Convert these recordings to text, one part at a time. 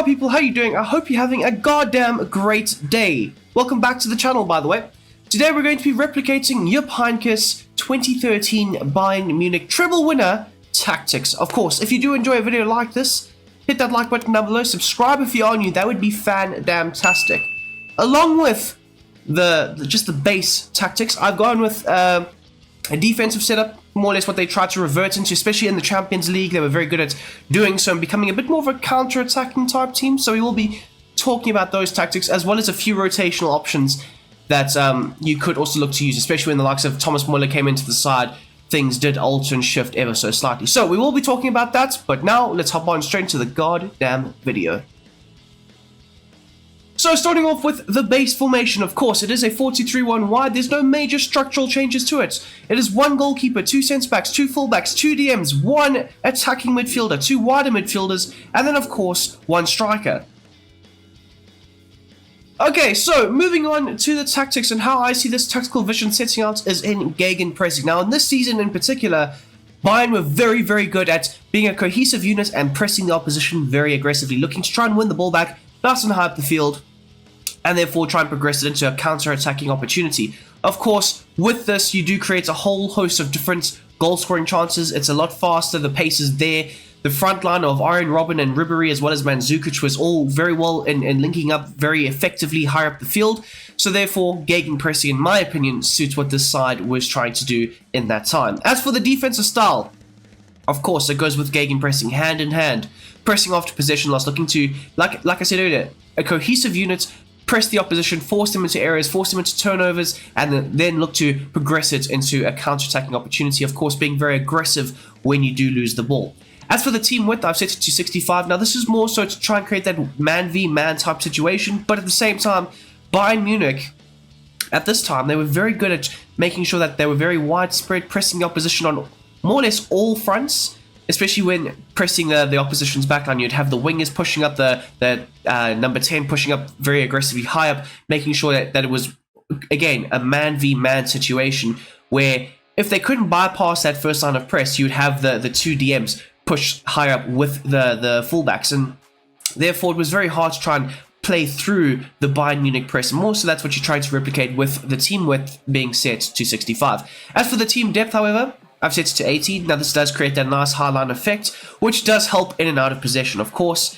up, people? How you doing? I hope you're having a goddamn great day. Welcome back to the channel, by the way. Today we're going to be replicating Jupp Heynckes 2013 Bayern Munich treble winner tactics. Of course, if you do enjoy a video like this, hit that like button down below, subscribe if you are new, that would be fan-damn-tastic. Along with just the base tactics, I've gone with a defensive setup, more or less what they tried to revert into, especially in the Champions League. They were very good at doing so and becoming a bit more of a counter-attacking type team, so we will be talking about those tactics, as well as a few rotational options that you could also look to use, especially when the likes of Thomas Muller came into the side. Things did alter and shift ever so slightly. So we will be talking about that, but now let's hop on straight into the goddamn video. So starting off with the base formation, of course, it is a 4-2-3-1 wide. There's no major structural changes to it. It is one goalkeeper, two centre-backs, two full-backs, two DMs, one attacking midfielder, two wider midfielders, and then, of course, one striker. Okay, so moving on to the tactics and how I see this tactical vision setting out is in gegenpressing. Now, in this season in particular, Bayern were very, very good at being a cohesive unit and pressing the opposition very aggressively, looking to try and win the ball back nice and high up the field, and therefore try and progress it into a counter-attacking opportunity. Of course, with this, you do create a whole host of different goal-scoring chances. It's a lot faster, the pace is there. The front line of Arjen Robben and Ribéry, as well as Mandzukic, was all very well in linking up very effectively higher up the field. So therefore, gegenpressing, in my opinion, suits what this side was trying to do in that time. As for the defensive style, of course, it goes with gegenpressing, hand in hand. Pressing after possession loss, looking to, like I said earlier, a cohesive unit, press the opposition, force them into areas, force them into turnovers, and then look to progress it into a counter-attacking opportunity, of course, being very aggressive when you do lose the ball. As for the team width, I've set it to 65. Now, this is more so to try and create that man-v-man type situation, but at the same time, Bayern Munich, at this time, they were very good at making sure that they were very widespread, pressing the opposition on more or less all fronts, especially when pressing the opposition's backline. You'd have the wingers pushing up the number 10, pushing up very aggressively high up, making sure that it was, again, a man-v-man situation, where if they couldn't bypass that first line of press, you'd have the two DMs push higher up with the fullbacks, and therefore it was very hard to try and play through the Bayern Munich press, and more so that's what you're trying to replicate with the team width being set to 65. As for the team depth, however, I've set it to 80. Now this does create that nice high line effect, which does help in and out of possession. Of course,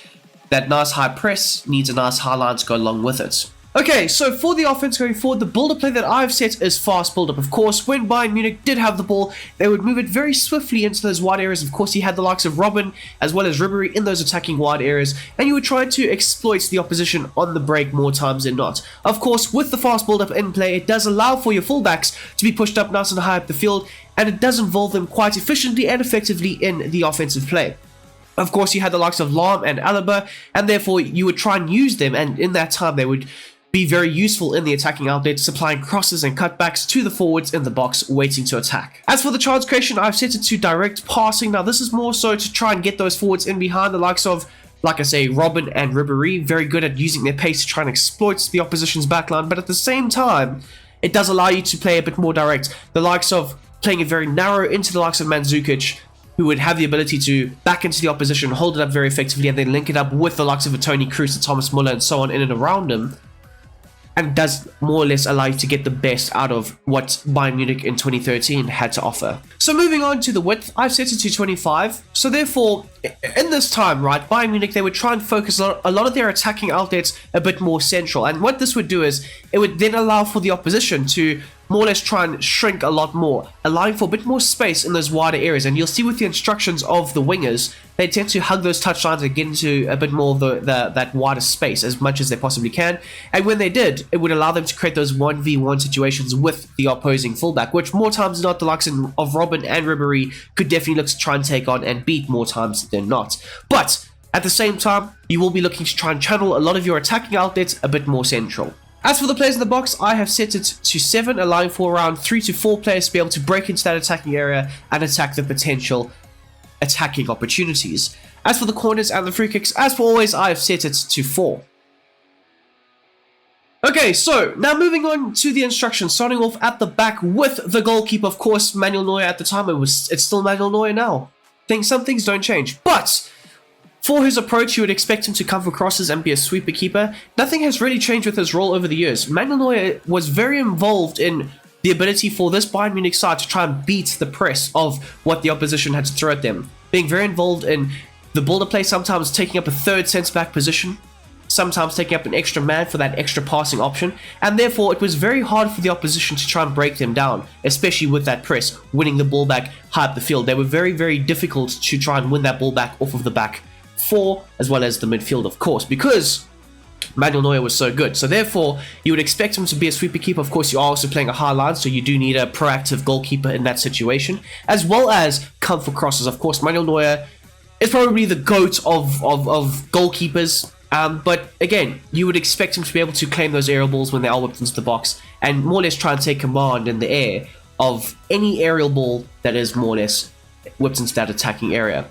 that nice high press needs a nice high line to go along with it. Okay, so for the offense going forward, the build-up play that I've set is fast build-up. Of course, when Bayern Munich did have the ball, they would move it very swiftly into those wide areas. Of course, you had the likes of Robben as well as Ribéry in those attacking wide areas, and you would try to exploit the opposition on the break more times than not. Of course, with the fast build-up in play, it does allow for your fullbacks to be pushed up nice and high up the field, and it does involve them quite efficiently and effectively in the offensive play. Of course, you had the likes of Lahm and Alaba, and therefore you would try and use them, and in that time they would be very useful in the attacking outlet, supplying crosses and cutbacks to the forwards in the box waiting to attack. As for the chance creation, I've set it to direct passing. Now this is more so to try and get those forwards in behind, the likes of, like I say, Robben and Ribéry, very good at using their pace to try and exploit the opposition's backline, but at the same time, it does allow you to play a bit more direct. The likes of playing it very narrow into the likes of Mandzukic, who would have the ability to back into the opposition, hold it up very effectively, and then link it up with the likes of a Toni Kroos, a Thomas Muller, and so on in and around him. And does more or less allow you to get the best out of what Bayern Munich in 2013 had to offer. So moving on to the width, I've set it to 25. So therefore, in this time, right, Bayern Munich, they would try and focus a lot of their attacking outlets a bit more central. And what this would do is, it would then allow for the opposition to more or less try and shrink a lot more, allowing for a bit more space in those wider areas. And you'll see with the instructions of the wingers, they tend to hug those touchlines and get into a bit more of that wider space as much as they possibly can. And when they did, it would allow them to create those 1v1 situations with the opposing fullback, which more times than not, the likes of Robben and Ribéry could definitely look to try and take on and beat more times than not. But at the same time, you will be looking to try and channel a lot of your attacking outlets a bit more central. As for the players in the box, I have set it to 7, allowing for around 3 to 4 players to be able to break into that attacking area and attack the potential attacking opportunities. As for the corners and the free kicks, as for always, I have set it to 4. Okay, so now moving on to the instructions, starting off at the back with the goalkeeper. Of course, Manuel Neuer at the time, it's still Manuel Neuer now. Some things don't change, but For his approach, you would expect him to come for crosses and be a sweeper keeper. Nothing has really changed with his role over the years. Manuel Neuer was very involved in the ability for this Bayern Munich side to try and beat the press of what the opposition had to throw at them. Being very involved in the builder play, sometimes taking up a third centre-back position, sometimes taking up an extra man for that extra passing option, and therefore it was very hard for the opposition to try and break them down, especially with that press, winning the ball back high up the field. They were very, very difficult to try and win that ball back off of the back four, as well as the midfield, of course, because Manuel Neuer was so good. So therefore, you would expect him to be a sweeper keeper. Of course, you are also playing a high line, so you do need a proactive goalkeeper in that situation, as well as come for crosses. Of course, Manuel Neuer is probably the GOAT of goalkeepers. But again, you would expect him to be able to claim those aerial balls when they are whipped into the box and more or less try and take command in the air of any aerial ball that is more or less whipped into that attacking area.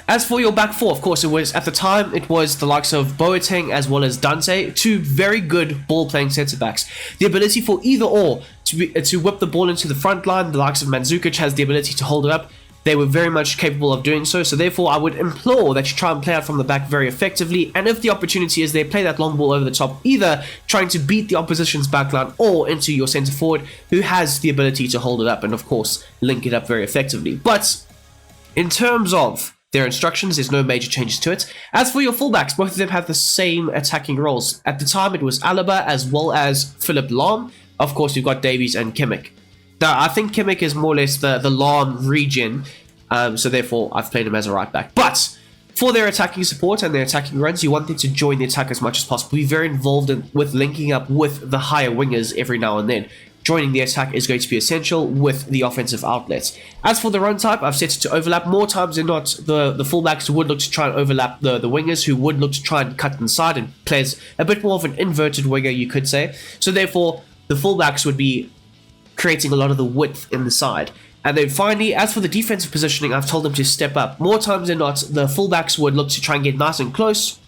As for your back four, of course, at the time it was the likes of Boateng as well as Dante, two very good ball-playing centre-backs. The ability for either or to whip the ball into the front line, the likes of Mandzukic has the ability to hold it up. They were very much capable of doing so, so therefore I would implore that you try and play out from the back very effectively, and if the opportunity is there, play that long ball over the top, either trying to beat the opposition's backline or into your centre forward, who has the ability to hold it up and of course link it up very effectively. But in terms of their instructions, there's no major changes to it. As for your fullbacks, both of them have the same attacking roles. At the time it was Alaba as well as Philipp Lahm. Of course you've got Davies and Kimmich. Now, I think Kimmich is more or less the Lahm regen, so therefore I've played him as a right back. But for their attacking support and their attacking runs, you want them to join the attack as much as possible. Be very involved with linking up with the higher wingers every now and then. Joining the attack is going to be essential with the offensive outlets. As for the run type, I've set it to overlap. More times than not, the fullbacks would look to try and overlap the wingers, who would look to try and cut inside and plays a bit more of an inverted winger, you could say. So therefore, the fullbacks would be creating a lot of the width in the side. And then finally, as for the defensive positioning, I've told them to step up. More times than not, the fullbacks would look to try and get nice and close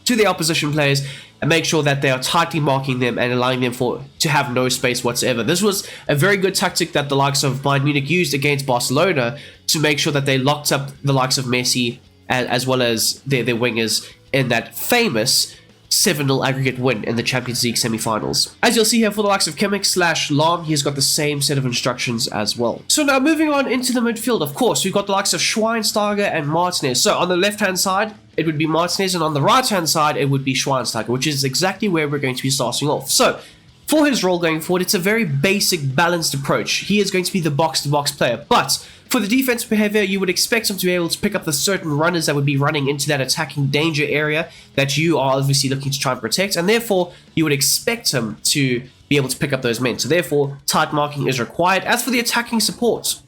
to the opposition players and make sure that they are tightly marking them and allowing them to have no space whatsoever. This was a very good tactic that the likes of Bayern Munich used against Barcelona to make sure that they locked up the likes of Messi as well as their wingers in that famous 7-0 aggregate win in the Champions League semi-finals. As you'll see here for the likes of Kimmich / Lahm, he's got the same set of instructions as well. So now moving on into the midfield, of course, we've got the likes of Schweinsteiger and Martinez. So on the left-hand side, it would be Martinez, and on the right-hand side, it would be Schweinsteiger, which is exactly where we're going to be starting off. So for his role going forward, it's a very basic, balanced approach. He is going to be the box-to-box player, but for the defensive behavior, you would expect him to be able to pick up the certain runners that would be running into that attacking danger area that you are obviously looking to try and protect, and therefore you would expect him to be able to pick up those men. So therefore, tight marking is required. As for the attacking support,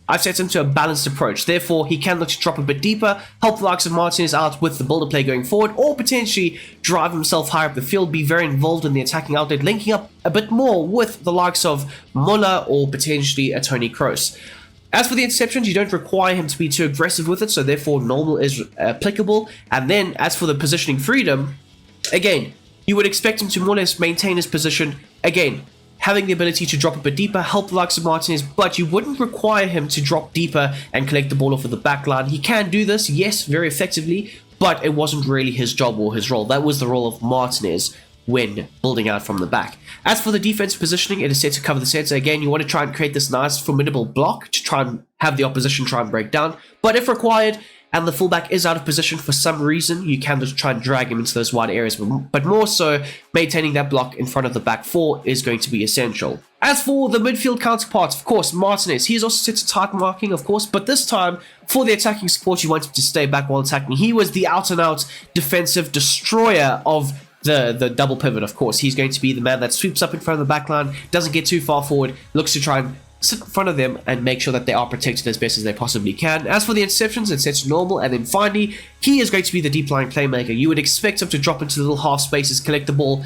I've set him to a balanced approach. Therefore, he can look to drop a bit deeper, help the likes of Martinez out with the builder play going forward, or potentially drive himself higher up the field, be very involved in the attacking outlet, linking up a bit more with the likes of Muller or potentially a Toni Kroos. As for the interceptions, you don't require him to be too aggressive with it, so therefore normal is applicable. And then as for the positioning freedom, again, you would expect him to more or less maintain his position. Again, having the ability to drop a bit deeper, help the likes of Martinez, but you wouldn't require him to drop deeper and collect the ball off of the back line. He can do this, yes, very effectively, but it wasn't really his job or his role. That was the role of Martinez when building out from the back. As for the defensive positioning, it is set to cover the center. Again, you want to try and create this nice, formidable block to try and have the opposition try and break down. But if required, and the fullback is out of position for some reason, you can just try and drag him into those wide areas. But more so, maintaining that block in front of the back four is going to be essential. As for the midfield counterparts, of course, Martinez, he is also set to tight marking, of course, but this time, for the attacking support, you want him to stay back while attacking. He was the out-and-out defensive destroyer of the double pivot, of course. He's going to be the man that sweeps up in front of the back line, doesn't get too far forward, looks to try and sit in front of them and make sure that they are protected as best as they possibly can. As for the interceptions, it's set to normal, and then finally, he is going to be the deep line playmaker. You would expect him to drop into the little half spaces, collect the ball,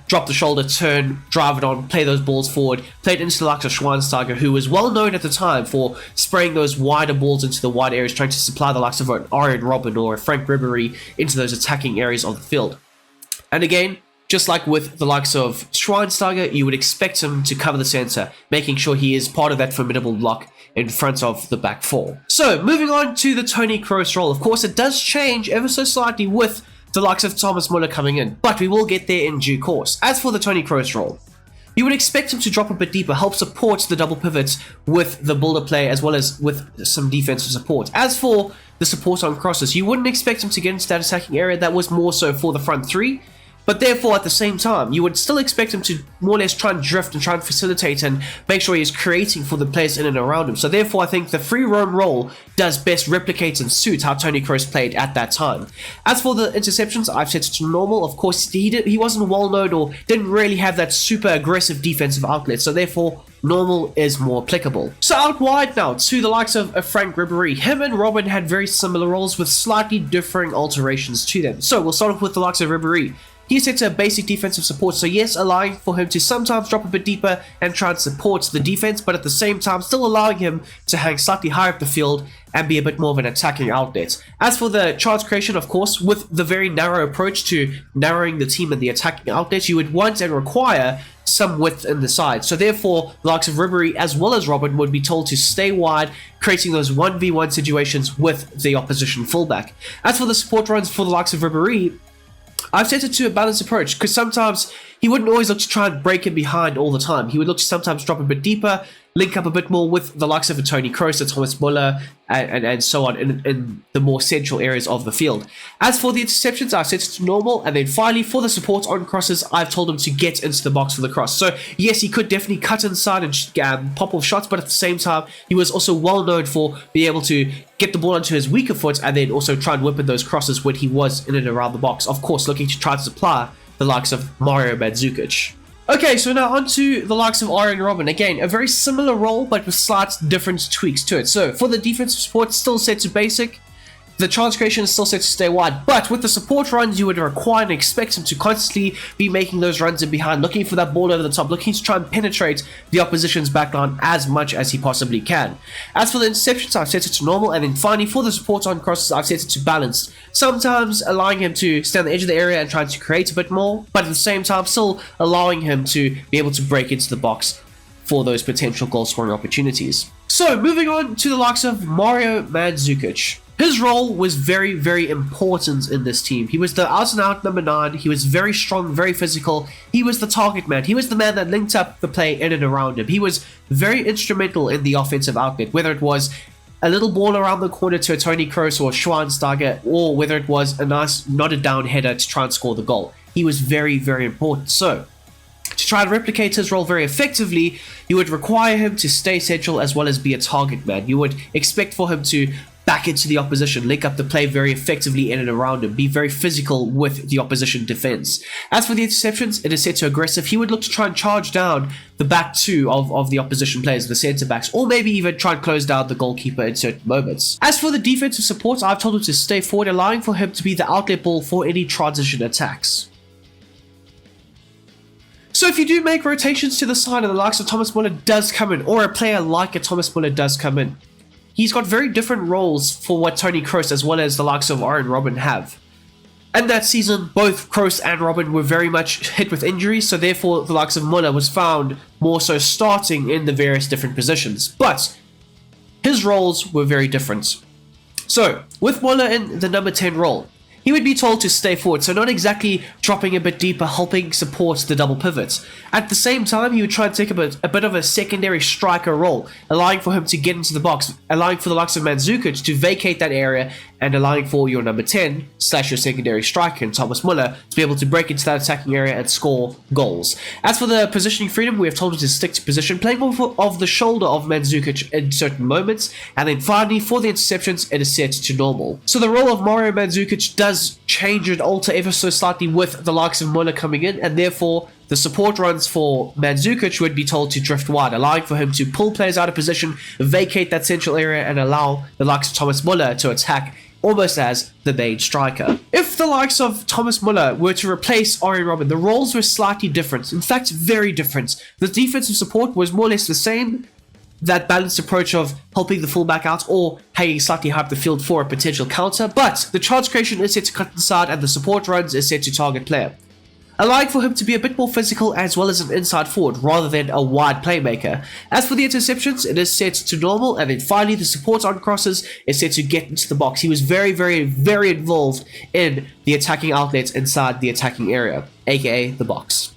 drop the shoulder, turn, drive it on, play those balls forward, play it into the likes of Schweinsteiger, who was well known at the time for spraying those wider balls into the wide areas, trying to supply the likes of an Arjen Robben or a Frank Ribery into those attacking areas of the field. And again, just like with the likes of Schweinsteiger, you would expect him to cover the center, making sure he is part of that formidable block in front of the back four. So, moving on to the Toni Kroos role. Of course, it does change ever so slightly with the likes of Thomas Müller coming in, but we will get there in due course. As for the Toni Kroos role, you would expect him to drop a bit deeper, help support the double pivots with the builder play as well as with some defensive support. As for the support on crosses, you wouldn't expect him to get into that attacking area. That was more so for the front three. But therefore, at the same time, you would still expect him to more or less try and drift and try and facilitate and make sure he's creating for the players in and around him. So therefore, I think the free roam role does best replicate and suit how Toni Kroos played at that time. As for the interceptions, I've set it to normal. Of course, he wasn't well known or didn't really have that super aggressive defensive outlet. So therefore, normal is more applicable. So out wide now to the likes of Frank Ribery. Him and Robin had very similar roles with slightly differing alterations to them. So we'll start off with the likes of Ribery. He's set to a basic defensive support, so yes, allowing for him to sometimes drop a bit deeper and try and support the defense, but at the same time still allowing him to hang slightly higher up the field and be a bit more of an attacking outlet. As for the chance creation, of course, with the very narrow approach to narrowing the team and the attacking outlets, you would want and require some width in the side. So therefore, the likes of Ribery as well as Robin would be told to stay wide, creating those 1v1 situations with the opposition fullback. As for the support runs for the likes of Ribery, I've set it to a balanced approach because sometimes he wouldn't always look to try and break in behind all the time. He would look to sometimes drop a bit deeper, link up a bit more with the likes of a Toni Kroos, a Thomas Müller, and so on in the more central areas of the field. As for the interceptions, I've set it to normal, and then finally for the support on crosses, I've told him to get into the box for the cross. So yes, he could definitely cut inside and pop off shots, but at the same time, he was also well known for being able to get the ball onto his weaker foot and then also try and whip in those crosses when he was in and around the box. Of course, looking to try to supply the likes of Mario Mandzukic. Okay, so now on to the likes of Arjen Robben. Again, a very similar role, but with slight different tweaks to it. So, for the defensive support, still set to basic. The chance creation is still set to stay wide, but with the support runs, you would require and expect him to constantly be making those runs in behind, looking for that ball over the top, looking to try and penetrate the opposition's backline as much as he possibly can. As for the interceptions, I've set it to normal, and then finally for the support on crosses, I've set it to balanced. Sometimes allowing him to stay on the edge of the area and trying to create a bit more, but at the same time still allowing him to be able to break into the box for those potential goal scoring opportunities. So moving on to the likes of Mario Mandzukic. His role was very, very important in this team. He was the out-and-out number 9. He was very strong, very physical. He was the target man. He was the man that linked up the play in and around him. He was very instrumental in the offensive outlet, whether it was a little ball around the corner to a Toni Kroos or a Schweinsteiger, or whether it was a nice knotted down header to try and score the goal. He was very, very important. So, to try and replicate his role very effectively, you would require him to stay central as well as be a target man. You would expect for him to back into the opposition, link up the play very effectively in and around him, be very physical with the opposition defense. As for the interceptions, it is set to aggressive. He would look to try and charge down the back two of the opposition players, the centre backs, or maybe even try and close down the goalkeeper in certain moments. As for the defensive support, I've told him to stay forward, allowing for him to be the outlet ball for any transition attacks. So if you do make rotations to the side and the likes of Thomas Müller does come in, or a player like a Thomas Müller does come in, he's got very different roles for what Toni Kroos as well as the likes of Arjen Robben have. And that season, both Kroos and Robben were very much hit with injuries, so therefore the likes of Müller was found more so starting in the various different positions. But his roles were very different. So, with Müller in the number 10 role, he would be told to stay forward, so not exactly dropping a bit deeper, helping support the double pivots. At the same time, he would try and take a bit of a secondary striker role, allowing for him to get into the box, allowing for the likes of Mandzukic to vacate that area, and allowing for your number 10 / your secondary striker, Thomas Müller, to be able to break into that attacking area and score goals. As for the positioning freedom, we have told him to stick to position, playing off of the shoulder of Mandzukic in certain moments, and then finally, for the interceptions, it is set to normal. So the role of Mario Mandzukic does change and alter ever so slightly with the likes of Müller coming in, and therefore the support runs for Mandzukic would be told to drift wide, allowing for him to pull players out of position, vacate that central area, and allow the likes of Thomas Müller to attack almost as the main striker. If the likes of Thomas Müller were to replace Arjen Robben, the roles were slightly different, in fact very different. The defensive support was more or less the same, that balanced approach of helping the fullback out or hanging slightly high up the field for a potential counter, but the chance creation is set to cut inside and the support runs is set to target player. allowing for him to be a bit more physical as well as an inside forward rather than a wide playmaker. As for the interceptions, it is set to normal, and then finally the support on crosses is set to get into the box. He was very, very, very involved in the attacking outlets inside the attacking area, aka the box.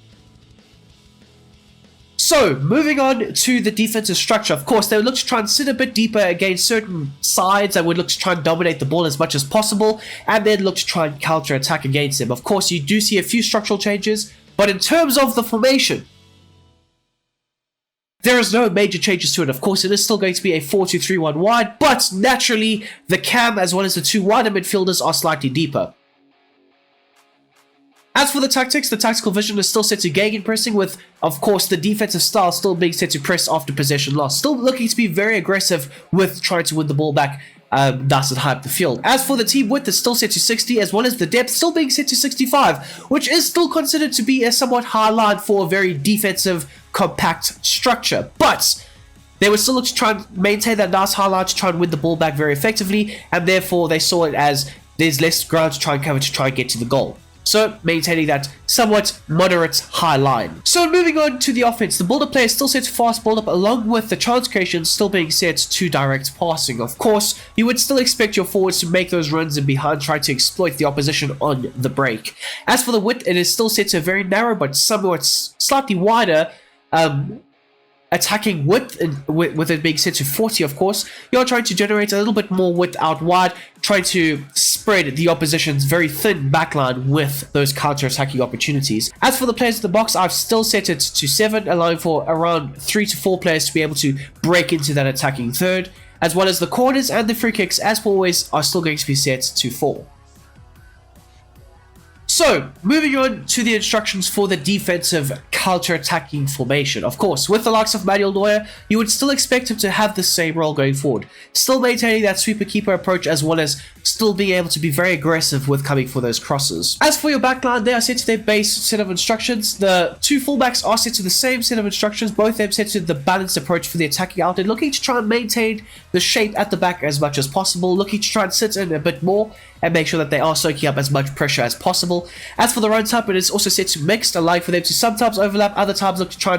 So, moving on to the defensive structure, of course, they would look to try and sit a bit deeper against certain sides that would look to try and dominate the ball as much as possible, and then look to try and counter-attack against them. Of course, you do see a few structural changes, but in terms of the formation, there is no major changes to it. Of course, it is still going to be a 4-2-3-1 wide, but naturally, the cam as well as the two wider midfielders are slightly deeper. As for the tactics, the tactical vision is still set to gegenpressing, with, of course, the defensive style still being set to press after possession loss. Still looking to be very aggressive with trying to win the ball back, thus and high up the field. As for the team width, it's still set to 60, as well as the depth still being set to 65, which is still considered to be a somewhat high line for a very defensive, compact structure. But they would still look to try and maintain that nice high line to try and win the ball back very effectively, and therefore they saw it as there's less ground to try and cover to try and get to the goal. So, maintaining that somewhat moderate high line. So, moving on to the offense, the build-up play is still set to fast build-up, along with the chance creation still being set to direct passing. Of course, you would still expect your forwards to make those runs in behind, trying to exploit the opposition on the break. As for the width, it is still set to a very narrow but somewhat slightly wider attacking width, with it being set to 40, of course. You're trying to generate a little bit more width out wide, trying to spread the opposition's very thin backline with those counter-attacking opportunities. As for the players in the box, I've still set it to 7, allowing for around 3 to 4 players to be able to break into that attacking third, as well as the corners and the free kicks, as always, are still going to be set to 4. So, moving on to the instructions for the defensive counter-attacking formation. Of course, with the likes of Manuel Neuer, you would still expect him to have the same role going forward. Still maintaining that sweeper-keeper approach, as well as still being able to be very aggressive with coming for those crosses. As for your backline, they are set to their base set of instructions. The two fullbacks are set to the same set of instructions, both of them set to the balanced approach for the attacking outlet, looking to try and maintain the shape at the back as much as possible, looking to try and sit in a bit more and make sure that they are soaking up as much pressure as possible. As for the run type, it is also set to mixed, allowing for them to sometimes overlap, other times look to try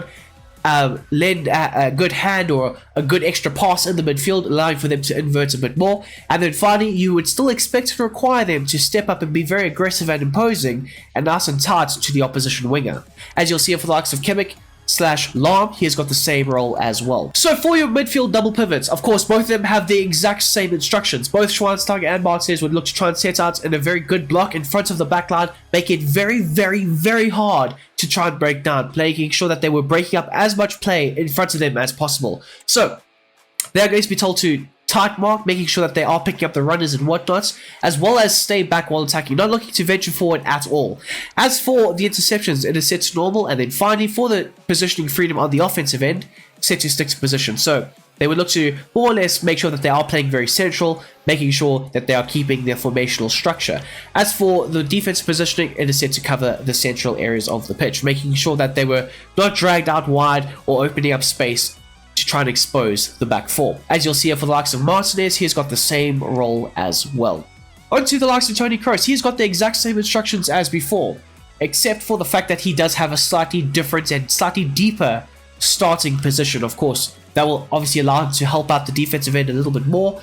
and lend a good hand or a good extra pass in the midfield, allowing for them to invert a bit more. And then finally, you would still expect to require them to step up and be very aggressive and imposing and nice and tight to the opposition winger. As you'll see for the likes of Kimmich / Lahm, he has got the same role as well. So for your midfield double pivots, of course, both of them have the exact same instructions. Both Schweinsteiger and Martinez would look to try and set out in a very good block in front of the backline, make it very, very, very hard to try and break down, making sure that they were breaking up as much play in front of them as possible. So they're going to be told to tight mark, making sure that they are picking up the runners and whatnot, as well as stay back while attacking, not looking to venture forward at all. As for the interceptions, it is set to normal, and then finally for the positioning freedom on the offensive end, set to stick to position. So they would look to more or less make sure that they are playing very central, making sure that they are keeping their formational structure. As for the defensive positioning, it is set to cover the central areas of the pitch, making sure that they were not dragged out wide or opening up space to try and expose the back four. As you'll see here for the likes of Martinez, he's got the same role as well. On to the likes of Toni Kroos, he's got the exact same instructions as before, except for the fact that he does have a slightly different and slightly deeper starting position. Of course, that will obviously allow him to help out the defensive end a little bit more,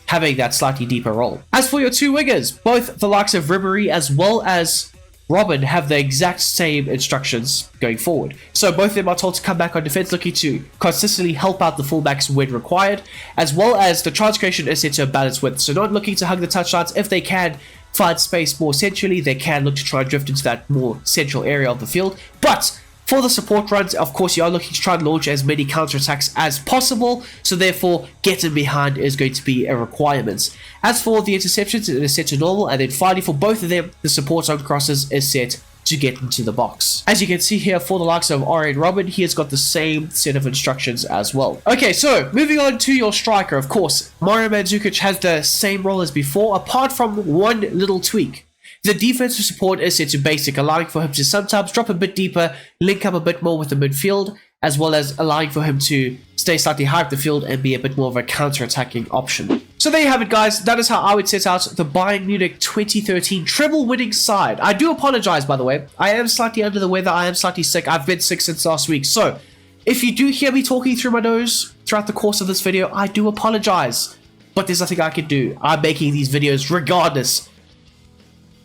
having that slightly deeper role. As for your two wingers, both the likes of Ribéry as well as Robin have the exact same instructions going forward. So both of them are told to come back on defense, looking to consistently help out the fullbacks when required, as well as the chance creation is set to a balance width. So not looking to hug the touchdowns. If they can find space more centrally, they can look to try and drift into that more central area of the field. But for the support runs, of course, you are looking to try and launch as many counterattacks as possible, so therefore getting behind is going to be a requirement. As for the interceptions, it is set to normal, and then finally for both of them, the support on crosses is set to get into the box. As you can see here for the likes of Arjen Robben, he has got the same set of instructions as well. Okay, so moving on to your striker, of course, Mario Mandzukic has the same role as before, apart from one little tweak. The defensive support is set to basic, allowing for him to sometimes drop a bit deeper, link up a bit more with the midfield, as well as allowing for him to stay slightly high up the field and be a bit more of a counter-attacking option. So there you have it, guys. That is how I would set out the Bayern Munich 2013 treble-winning side. I do apologize, by the way. I am slightly under the weather. I am slightly sick. I've been sick since last week. So if you do hear me talking through my nose throughout the course of this video, I do apologize. But there's nothing I can do. I'm making these videos regardless.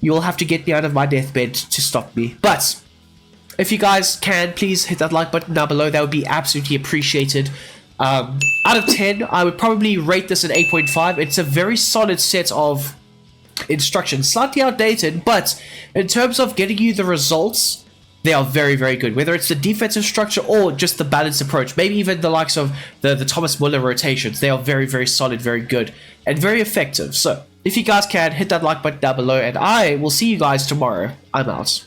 You will have to get me out of my deathbed to stop me. But if you guys can, please hit that like button down below. That would be absolutely appreciated. Out of 10, I would probably rate this an 8.5. It's a very solid set of instructions. Slightly outdated, but in terms of getting you the results, they are very, very good. Whether it's the defensive structure or just the balanced approach, maybe even the likes of the Thomas Muller rotations, they are very, very solid, very good, and very effective. So if you guys can, hit that like button down below, and I will see you guys tomorrow. I'm out.